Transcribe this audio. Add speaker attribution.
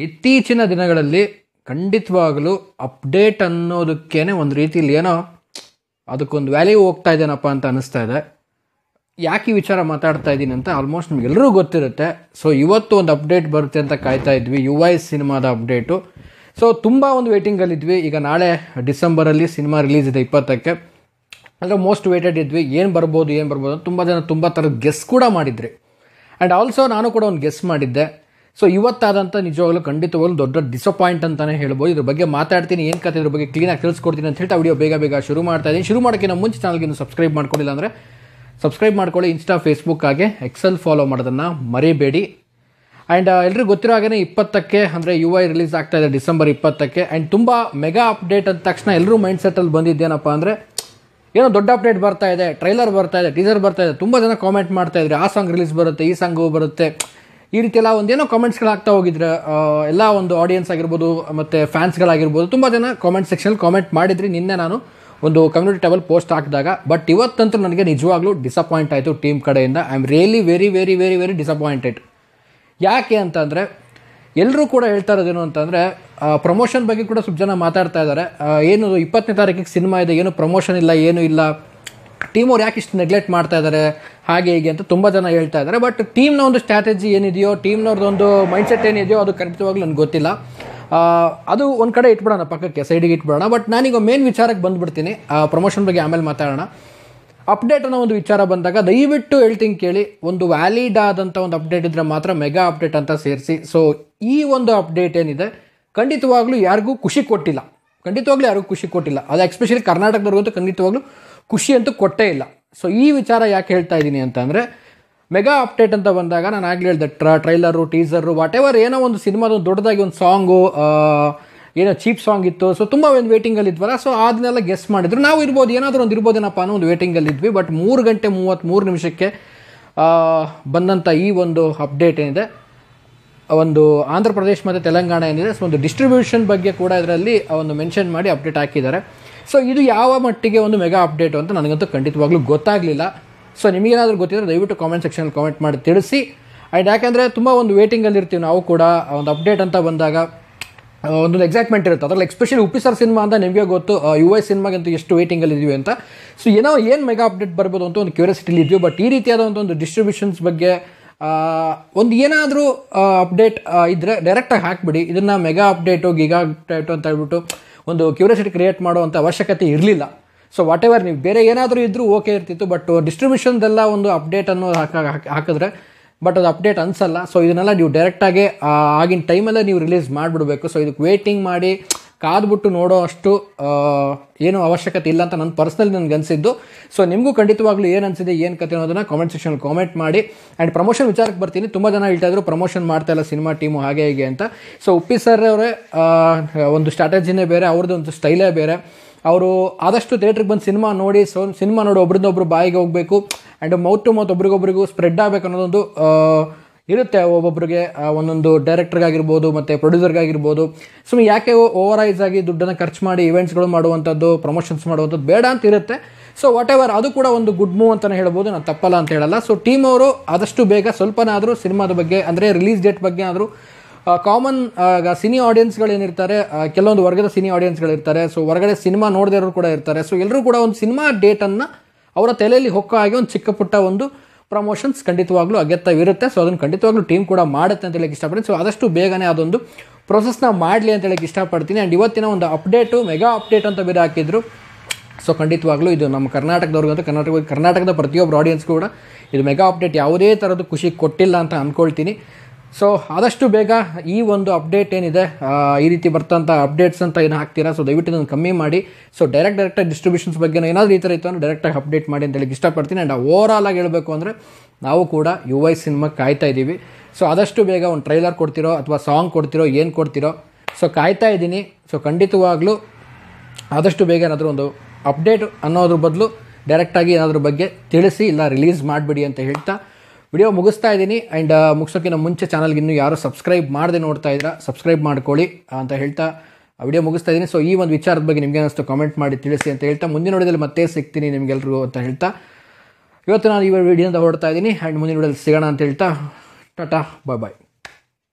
Speaker 1: ಇತ್ತೀಚಿನ ದಿನಗಳಲ್ಲಿ ಖಂಡಿತವಾಗಲೂ ಅಪ್ಡೇಟ್ ಅನ್ನೋದಕ್ಕೇನೆ ಒಂದು ರೀತಿಯಲ್ಲಿ ಏನೋ ಅದಕ್ಕೊಂದು ವ್ಯಾಲ್ಯೂ ಹೋಗ್ತಾ ಇದ್ದೇನಪ್ಪ ಅಂತ ಅನ್ನಿಸ್ತಾ ಇದೆ. ಯಾಕೆ ಈ ವಿಚಾರ ಮಾತಾಡ್ತಾ ಇದ್ದೀನಿ ಅಂತ ಆಲ್ಮೋಸ್ಟ್ ನಿಮಗೆಲ್ಲರೂ ಗೊತ್ತಿರುತ್ತೆ. ಸೊ ಇವತ್ತು ಒಂದು ಅಪ್ಡೇಟ್ ಬರುತ್ತೆ ಅಂತ ಕಾಯ್ತಾ ಇದ್ವಿ, UI ಸಿನಿಮಾದ ಅಪ್ಡೇಟು. ಸೊ ತುಂಬ ಒಂದು ವೇಟಿಂಗಲ್ಲಿದ್ವಿ. ಈಗ ನಾಳೆ ಡಿಸೆಂಬರಲ್ಲಿ ಸಿನಿಮಾ ರಿಲೀಸ್ ಇದೆ 20ಕ್ಕೆ. ಅಂದರೆ ಮೋಸ್ಟ್ ವೇಟೆಡ್ ಇದ್ವಿ, ಏನು ಬರ್ಬೋದು ಅಂತ ತುಂಬ ಜನ ತುಂಬ ಥರದ ಗೆಸ್ ಕೂಡ ಮಾಡಿದ್ರಿ. ಆ್ಯಂಡ್ ಆಲ್ಸೋ ನಾನು ಕೂಡ ಒಂದು ಗೆಸ್ ಮಾಡಿದ್ದೆ. ಸೊ ಇವತ್ತಾದಂಥ ನಿಜವಾಗ್ಲೂ ಖಂಡಿತವಾಗ್ಲೂ ದೊಡ್ಡ ಡಿಸಪಾಯಿಂಟ್ ಅಂತಲೇ ಹೇಳ್ಬೋದು. ಇದ್ರ ಬಗ್ಗೆ ಮಾತಾಡ್ತೀನಿ, ಏನು ಕತೆ ಇದ್ರ ಬಗ್ಗೆ ಕ್ಲೀನಾಗಿ ತಿಳಿಸ್ಕೊಡ್ತೀನಿ ಅಂತ ಹೇಳ್ತಾ ವಿಡಿಯೋ ಬೇಗ ಶುರು ಮಾಡ್ತಾ ಇದ್ದೀನಿ. ಶುರು ಮಾಡೋಕ್ಕಿಂತ ಮುಂಚೆ ಚಾನಲ್ಗೆ ಇನ್ನೂ ಸಬ್ಸ್ಕ್ರೈಬ್ ಮಾಡ್ಕೊಂಡಿಲ್ಲ ಅಂದರೆ ಸಬ್ಸ್ಕ್ರೈಬ್ ಮಾಡ್ಕೊಳ್ಳಿ. ಇನ್ಸ್ಟಾ, ಫೇಸ್ಬುಕ್ ಹಾಗೆ ಎಕ್ಸೆಲ್ ಫಾಲೋ ಮಾಡೋದನ್ನು ಮರಿಬೇಡಿ. ಆ್ಯಂಡ್ ಎಲ್ರಿಗೂ ಗೊತ್ತಿರೋ ಹಾಗೆ 20ಕ್ಕೆ ಅಂದರೆ UI ರಿಲೀಸ್ ಆಗ್ತಾ ಇದೆ ಡಿಸೆಂಬರ್ 20ಕ್ಕೆ. ಆ್ಯಂಡ್ ತುಂಬ ಮೆಗಾ ಅಪ್ಡೇಟ್ ಅಂದ ತಕ್ಷಣ ಎಲ್ಲರೂ ಮೈಂಡ್ ಸೆಟ್ಟಲ್ಲಿ ಬಂದಿದ್ದೇನಪ್ಪ ಅಂದರೆ ಏನೋ ದೊಡ್ಡ ಅಪ್ಡೇಟ್ ಬರ್ತಾ ಇದೆ, ಟ್ರೈಲರ್ ಬರ್ತಾ ಇದೆ, ಟೀಸರ್ ಬರ್ತಾ ಇದೆ. ತುಂಬ ಜನ ಕಾಮೆಂಟ್ ಮಾಡ್ತಾ ಇದ್ರೆ ಆ ಸಾಂಗ್ ರಿಲೀಸ್ ಬರುತ್ತೆ, ಈ ಸಾಂಗು ಬರುತ್ತೆ, ಈ ರೀತಿ ಎಲ್ಲ ಒಂದೇನೋ ಕಾಮೆಂಟ್ಸ್ಗಳಾಗ್ತಾ ಹೋಗಿದ್ರೆ ಎಲ್ಲ ಒಂದು ಆಡಿಯನ್ಸ್ ಆಗಿರ್ಬೋದು ಮತ್ತು ಫ್ಯಾನ್ಸ್ಗಳಾಗಿರ್ಬೋದು ತುಂಬ ಜನ ಕಾಮೆಂಟ್ ಸೆಕ್ಷನಲ್ಲಿ ಕಾಮೆಂಟ್ ಮಾಡಿದ್ರಿ. ನಿನ್ನೆ ನಾನು ಒಂದು ಕಮ್ಯುನಿಟಿ ಟೇಬಲ್ ಪೋಸ್ಟ್ ಹಾಕಿದಾಗ. ಬಟ್ ಇವತ್ತಂತೂ ನನಗೆ ನಿಜವಾಗ್ಲೂ ಡಿಸಪಾಯಿಂಟ್ ಆಯಿತು ಟೀಮ್ ಕಡೆಯಿಂದ. I am really very disappointed. ಯಾಕೆ ಅಂತಂದರೆ ಎಲ್ಲರೂ ಕೂಡ ಹೇಳ್ತಾ ಇರೋದೇನು ಅಂತಂದರೆ ಪ್ರಮೋಷನ್ ಬಗ್ಗೆ ಕೂಡ ಸ್ವಲ್ಪ ಜನ ಮಾತಾಡ್ತಾ ಇದ್ದಾರೆ. ಏನು 20ನೇ ತಾರೀಕಿಗೆ ಸಿನಿಮಾ ಇದೆ, ಏನು ಪ್ರಮೋಷನ್ ಇಲ್ಲ, ಏನೂ ಇಲ್ಲ, ಟೀಮ್ ಅವ್ರು ಯಾಕೆ ಇಷ್ಟು ನೆಗ್ಲೆಕ್ಟ್ ಮಾಡ್ತಾ ಇದ್ದಾರೆ ಹಾಗೆ ಹೀಗೆ ಅಂತ ತುಂಬ ಜನ ಹೇಳ್ತಾ ಇದ್ದಾರೆ. ಬಟ್ ಟೀಮ್ನ ಒಂದು ಸ್ಟ್ರಾಟಜಿ ಏನಿದೆಯೋ, ಟೀಮ್ನವ್ರದ್ದೊಂದು ಮೈಂಡ್ಸೆಟ್ ಏನಿದೆಯೋ ಅದು ಖಂಡಿತವಾಗ್ಲೂ ನನಗೆ ಗೊತ್ತಿಲ್ಲ. ಅದು ಒಂದು ಕಡೆ ಇಟ್ಬಿಡೋಣ, ಪಕ್ಕಕ್ಕೆ ಸೈಡಿಗೆ ಇಟ್ಬಿಡೋಣ. ಬಟ್ ನಾನೀಗ ಮೇನ್ ವಿಚಾರಕ್ಕೆ ಬಂದುಬಿಡ್ತೀನಿ. ಪ್ರಮೋಷನ್ ಬಗ್ಗೆ ಆಮೇಲೆ ಮಾತಾಡೋಣ. ಅಪ್ಡೇಟ್ ಅನ್ನೋ ಒಂದು ವಿಚಾರ ಬಂದಾಗ ದಯವಿಟ್ಟು ಹೇಳ್ತೀನಿ ಕೇಳಿ. ಒಂದು ವ್ಯಾಲಿಡ್ ಆದಂಥ ಒಂದು ಅಪ್ಡೇಟ್ ಇದ್ದರೆ ಮಾತ್ರ ಮೆಗಾ ಅಪ್ಡೇಟ್ ಅಂತ ಸೇರಿಸಿ. ಸೊ ಈ ಒಂದು ಅಪ್ಡೇಟ್ ಏನಿದೆ ಖಂಡಿತವಾಗ್ಲೂ ಯಾರಿಗೂ ಖುಷಿ ಕೊಟ್ಟಿಲ್ಲ. ಅದು ಎಕ್ಸ್ಪೆಷಲಿ ಕರ್ನಾಟಕದವ್ರಿಗಂತೂ ಖಂಡಿತವಾಗ್ಲೂ ಖುಷಿ ಅಂತೂ ಕೊಟ್ಟೇ ಇಲ್ಲ. ಸೊ ಈ ವಿಚಾರ ಯಾಕೆ ಹೇಳ್ತಾ ಇದ್ದೀನಿ ಅಂತಂದರೆ ಮೆಗಾ ಅಪ್ಡೇಟ್ ಅಂತ ಬಂದಾಗ ನಾನು ಆಗಲೇ ಹೇಳಿದೆ, ಟ್ರೈಲರು, ಟೀಸರು, ವಾಟ್ ಎವರ್ ಏನೋ ಒಂದು ಸಿನಿಮಾದ ದೊಡ್ಡದಾಗಿ ಒಂದು ಸಾಂಗು, ಏನೋ ಚೀಪ್ ಸಾಂಗ್ ಇತ್ತು. ಸೊ ತುಂಬ ಒಂದು ವೇಟಿಂಗಲ್ಲಿ ಇದ್ವಲ್ಲ. ಸೊ ಅದನ್ನೆಲ್ಲ ಗೆಸ್ ಮಾಡಿದ್ರು. ನಾವು ಇರ್ಬೋದು, ಏನಾದರೂ ಒಂದು ಇರ್ಬೋದೇನಪ್ಪ ಅನ್ನೋ ಒಂದು ವೇಟಿಂಗಲ್ಲಿದ್ವಿ. ಬಟ್ 3 ಗಂಟೆ 33 ನಿಮಿಷಕ್ಕೆ ಬಂದಂಥ ಈ ಒಂದು ಅಪ್ಡೇಟ್ ಏನಿದೆ, ಒಂದು ಆಂಧ್ರ ಪ್ರದೇಶ್ ಮತ್ತು ತೆಲಂಗಾಣ ಏನಿದೆ, ಸೊ ಒಂದು ಡಿಸ್ಟ್ರಿಬ್ಯೂಷನ್ ಬಗ್ಗೆ ಕೂಡ ಇದರಲ್ಲಿ ಒಂದು ಮೆನ್ಷನ್ ಮಾಡಿ ಅಪ್ಡೇಟ್ ಹಾಕಿದ್ದಾರೆ. ಸೊ ಇದು ಯಾವ ಮಟ್ಟಿಗೆ ಒಂದು ಮೆಗಾ ಅಪ್ಡೇಟು ಅಂತ ನನಗಂತೂ ಖಂಡಿತವಾಗ್ಲೂ ಗೊತ್ತಾಗಲಿಲ್ಲ. ಸೊ ನಿಮಗೇನಾದರೂ ಗೊತ್ತಿದ್ದರೆ ದಯವಿಟ್ಟು ಕಾಮೆಂಟ್ ಸೆಕ್ಷನಲ್ಲಿ ಕಾಮೆಂಟ್ ಮಾಡಿ ತಿಳಿಸಿ. ಆ್ಯಂಡ್ ಯಾಕೆಂದರೆ ತುಂಬ ಒಂದು ವೇಟಿಂಗಲ್ಲಿ ಇರ್ತೀವಿ ನಾವು ಕೂಡ. ಒಂದು ಅಪ್ಡೇಟ್ ಅಂತ ಬಂದಾಗ ಒಂದೊಂದು ಎಕ್ಸೈಟ್ಮೆಂಟ್ ಇರುತ್ತೆ. ಅದರಲ್ಲಿ ಎಸ್ಪೆಷಲಿ ಉಪ್ಪಿ ಸರ್ ಸಿನಿಮಾ ಅಂತ ನಿಮಗೆ ಗೊತ್ತು, UI ಸಿನಿಮಾಗಂತೂ ಎಷ್ಟು ವೇಟಿಂಗಲ್ಲಿ ಇದ್ದೀವಿ ಅಂತ. ಸೊ ಏನು ಮೆಗಾ ಅಪ್ಡೇಟ್ ಬರ್ಬೋದು ಅಂತ ಒಂದು ಕ್ಯೂರಿಯಾಸಿಟಿಲಿ ಇದ್ವಿ. ಬಟ್ ಈ ರೀತಿಯಾದಂಥ ಒಂದು ಡಿಸ್ಟ್ರಿಬ್ಯೂಷನ್ಸ್ ಬಗ್ಗೆ ಒಂದು ಏನಾದರೂ ಅಪ್ಡೇಟ್ ಇದ್ದರೆ ಡೈರೆಕ್ಟಾಗಿ ಹಾಕಿಬಿಡಿ. ಇದನ್ನು ಮೆಗಾ ಅಪ್ಡೇಟು, ಗಿಗಾ ಅಪ್ಡೇಟು ಅಂತ ಹೇಳ್ಬಿಟ್ಟು ಒಂದು ಕ್ಯೂರಿಯಾಸಿಟಿ ಕ್ರಿಯೇಟ್ ಮಾಡುವಂಥ ಅವಶ್ಯಕತೆ ಇರಲಿಲ್ಲ. ಸೊ ವಾಟ್ ಎವರ್ ನೀವು ಬೇರೆ ಏನಾದರೂ ಇದ್ದರೂ ಓಕೆ ಇರ್ತಿತ್ತು. ಬಟ್ ಡಿಸ್ಟ್ರಿಬ್ಯೂಷನ್ದೆಲ್ಲ ಒಂದು ಅಪ್ಡೇಟನ್ನು ಹಾಕಿದ್ರೆ ಬಟ್ ಅದು ಅಪ್ಡೇಟ್ ಅನಿಸಲ್ಲ. ಸೊ ಇದನ್ನೆಲ್ಲ ನೀವು ಡೈರೆಕ್ಟಾಗಿ ಆಗಿನ ಟೈಮಲ್ಲೇ ನೀವು ರಿಲೀಸ್ ಮಾಡಿಬಿಡಬೇಕು. ಸೊ ಇದಕ್ಕೆ ವೇಟಿಂಗ್ ಮಾಡಿ ಕಾದ್ಬಿಟ್ಟು ನೋಡೋ ಅಷ್ಟು ಏನೂ ಅವಶ್ಯಕತೆ ಇಲ್ಲ ಅಂತ ನನ್ನ ಪರ್ಸ್ನಲಿ ನನಗೆ ಅನಿಸಿದ್ದು. ಸೊ ನಿಮಗೂ ಖಂಡಿತವಾಗ್ಲೂ ಏನು ಅನಿಸಿದೆ, ಏನು ಕತೆ ಅನ್ನೋದನ್ನು ಕಾಮೆಂಟ್ ಸೆಕ್ಷನಲ್ಲಿ ಕಾಮೆಂಟ್ ಮಾಡಿ. ಆ್ಯಂಡ್ ಪ್ರಮೋಷನ್ ವಿಚಾರಕ್ಕೆ ಬರ್ತೀನಿ. ತುಂಬ ಜನ ಹೇಳ್ತಾ ಇದ್ರು ಪ್ರಮೋಷನ್ ಮಾಡ್ತಾ ಇಲ್ಲ ಸಿನಿಮಾ ಟೀಮು ಹಾಗೆ ಹೀಗೆ ಅಂತ. ಸೊ ಉಪ್ಪಿ ಸರ್ ಅವರೇ ಒಂದು ಸ್ಟ್ರಾಟಜಿನೇ ಬೇರೆ, ಅವ್ರದ್ದು ಒಂದು ಸ್ಟೈಲೇ ಬೇರೆ. ಅವರು ಆದಷ್ಟು ಥಿಯೇಟ್ರಿಗೆ ಬಂದು ಸಿನಿಮಾ ನೋಡಿ ಒಬ್ರಿಂದೊಬ್ರು ಬಾಯಿಗೆ ಹೋಗಬೇಕು. ಆ್ಯಂಡ್ ಮೌತ್ ಟು ಮೌತ್ ಒಬ್ರಿಗೊಬ್ರಿಗೂ ಸ್ಪ್ರೆಡ್ ಆಗಬೇಕು ಅನ್ನೋದೊಂದು ಇರುತ್ತೆ ಒಬ್ಬೊಬ್ಬರಿಗೆ, ಒಂದೊಂದು ಡೈರೆಕ್ಟರ್ಗಾಗಿರ್ಬೋದು ಮತ್ತು ಪ್ರೊಡ್ಯೂಸರ್ಗಾಗಿರ್ಬೋದು. ಸುಮ್ಮನೆ ಯಾಕೆ ಓವರೈಸ್ ಆಗಿ ದುಡ್ಡನ್ನು ಖರ್ಚು ಮಾಡಿ ಇವೆಂಟ್ಸ್ಗಳು ಮಾಡುವಂಥದ್ದು, ಪ್ರಮೋಷನ್ಸ್ ಮಾಡುವಂಥದ್ದು ಬೇಡ ಅಂತ ಇರುತ್ತೆ. ಸೊ ವಾಟ್ ಎವರ್ ಅದು ಕೂಡ ಒಂದು ಗುಡ್ ಮೂವ್ ಅಂತಲೇ ಹೇಳ್ಬೋದು, ನಾನು ತಪ್ಪಲ್ಲ ಅಂತ ಹೇಳಲ್ಲ. ಸೊ ಟೀಮ್ ಅವರು ಆದಷ್ಟು ಬೇಗ ಸ್ವಲ್ಪನಾದರೂ ಸಿನಿಮಾದ ಬಗ್ಗೆ ಅಂದರೆ ರಿಲೀಸ್ ಡೇಟ್ ಬಗ್ಗೆ ಆದರೂ ಕಾಮನ್ ಸಿನಿ ಆಡಿಯನ್ಸ್ಗಳೇನಿರ್ತಾರೆ, ಕೆಲವೊಂದು ವರ್ಗದ ಸಿನಿ ಆಡಿಯನ್ಸ್ಗಳಿರ್ತಾರೆ. ಸೊ ಹೊರಗಡೆ ಸಿನಿಮಾ ನೋಡದೇ ಇರೋರು ಕೂಡ ಇರ್ತಾರೆ. ಸೊ ಎಲ್ಲರೂ ಕೂಡ ಒಂದು ಸಿನಿಮಾ ಡೇಟನ್ನು ಅವರ ತಲೆಯಲ್ಲಿ ಹೊಕ್ಕ ಆಗಿ ಒಂದು ಚಿಕ್ಕ ಪುಟ್ಟ ಒಂದು ಪ್ರಮೋಷನ್ಸ್ ಖಂಡಿತವಾಗ್ಲೂ ಅಗತ್ಯವಿರುತ್ತೆ. ಸೊ ಅದನ್ನು ಖಂಡಿತವಾಗ್ಲೂ ಟೀಮ್ ಕೂಡ ಮಾಡುತ್ತೆ ಅಂತ ಹೇಳಕ್ಕೆ ಇಷ್ಟಪಡ್ತೀನಿ. ಸೊ ಆದಷ್ಟು ಬೇಗನೆ ಅದೊಂದು ಪ್ರೊಸೆಸ್ನ ಮಾಡಲಿ ಅಂತ ಹೇಳಕ್ಕೆ ಇಷ್ಟಪಡ್ತೀನಿ. ಆ್ಯಂಡ್ ಇವತ್ತಿನ ಒಂದು ಅಪ್ಡೇಟು ಮೆಗಾ ಅಪ್ಡೇಟ್ ಅಂತ ಬೇರೆ ಹಾಕಿದ್ರು. ಸೊ ಖಂಡಿತವಾಗ್ಲೂ ಇದು ನಮ್ಮ ಕರ್ನಾಟಕದವ್ರಿಗಂತೂ ಕರ್ನಾಟಕದ ಪ್ರತಿಯೊಬ್ಬರು ಆಡಿಯನ್ಸ್ಗೂ ಕೂಡ ಇದು ಮೆಗಾ ಅಪ್ಡೇಟ್ ಯಾವುದೇ ಥರದ್ದು ಖುಷಿ ಕೊಟ್ಟಿಲ್ಲ ಅಂತ ಅಂದ್ಕೊಳ್ತೀನಿ. ಸೊ ಆದಷ್ಟು ಬೇಗ ಈ ಒಂದು ಅಪ್ಡೇಟ್ ಏನಿದೆ, ಈ ರೀತಿ ಬರ್ತಂಥ ಅಪ್ಡೇಟ್ಸ್ ಅಂತ ಏನು ಹಾಕ್ತೀರಾ, ಸೊ ದಯವಿಟ್ಟು ಇದನ್ನು ಕಮ್ಮಿ ಮಾಡಿ. ಸೊ ಡೈರೆಕ್ಟಾಗಿ ಡಿಸ್ಟ್ರಿಬ್ಯೂಷನ್ಸ್ ಬಗ್ಗೆ ಏನಾದರೂ ಈ ಥರ ಇತ್ತು ಅಂದರೆ ಡೈರೆಕ್ಟಾಗಿ ಅಪ್ಡೇಟ್ ಮಾಡಿ ಅಂತ ಹೇಳಿ ಇಷ್ಟಪಡ್ತೀನಿ. ಆ್ಯಂಡ್ ಓವರಾಲ್ ಆಗಿ ಹೇಳಬೇಕು ಅಂದರೆ ನಾವು ಕೂಡ UI ಸಿನಿಮಾಗೆ ಕಾಯ್ತಾ ಇದ್ದೀವಿ. ಸೊ ಆದಷ್ಟು ಬೇಗ ಒಂದು ಟ್ರೈಲರ್ ಕೊಡ್ತಿರೋ ಅಥವಾ ಸಾಂಗ್ ಕೊಡ್ತಿರೋ ಏನು ಕೊಡ್ತಿರೋ, ಸೊ ಕಾಯ್ತಾ ಇದ್ದೀನಿ. ಸೊ ಖಂಡಿತವಾಗ್ಲೂ ಆದಷ್ಟು ಬೇಗ ಏನಾದರೂ ಒಂದು ಅಪ್ಡೇಟ್ ಅನ್ನೋದ್ರ ಬದಲು ಡೈರೆಕ್ಟಾಗಿ ಏನಾದ್ರ ಬಗ್ಗೆ ತಿಳಿಸಿ, ಇಲ್ಲ ರಿಲೀಸ್ ಮಾಡಿಬಿಡಿ ಅಂತ ಹೇಳ್ತಾ ವಿಡಿಯೋ ಮುಗಿಸ್ತಾ ಇದ್ದೀನಿ. ಆ್ಯಂಡ್ ಮುಗಿಸೋಕ್ಕಿಂತ ಮುಂಚೆ ಚಾನಲ್ಗೆ ಇನ್ನೂ ಯಾರು ಸಬ್ಸ್ಕ್ರೈಬ್ ಮಾಡದೆ ನೋಡ್ತಾ ಇದ್ದೀರಾ, ಸಬ್ಸ್ಕ್ರೈಬ್ ಮಾಡ್ಕೊಳ್ಳಿ ಅಂತ ಹೇಳ್ತಾ ವಿಡಿಯೋ ಮುಗಿಸ್ತಾ ಇದ್ದೀನಿ. ಸೊ ಈ ಒಂದು ವಿಚಾರದ ಬಗ್ಗೆ ನಿಮಗೆ ಅನ್ನಿಸ್ತು ಕಾಮೆಂಟ್ ಮಾಡಿ ತಿಳಿಸಿ ಅಂತ ಹೇಳ್ತಾ ಮುಂದಿನ ವಿಡಿಯೋದಲ್ಲಿ ಮತ್ತೆ ಸಿಗ್ತೀನಿ ನಿಮಗೆಲ್ರಿಗೂ ಅಂತ ಹೇಳ್ತಾ ಇವತ್ತು ನಾನು ಈ ವಿಡಿಯೋದಿಂದ ಹೊರಡ್ತಾ ಇದ್ದೀನಿ. ಆ್ಯಂಡ್ ಮುಂದಿನ ವಿಡಿಯೋದಲ್ಲಿ ಸಿಗೋಣ ಅಂತ ಹೇಳ್ತಾ ಟಾಟಾ, ಬಾಯ್.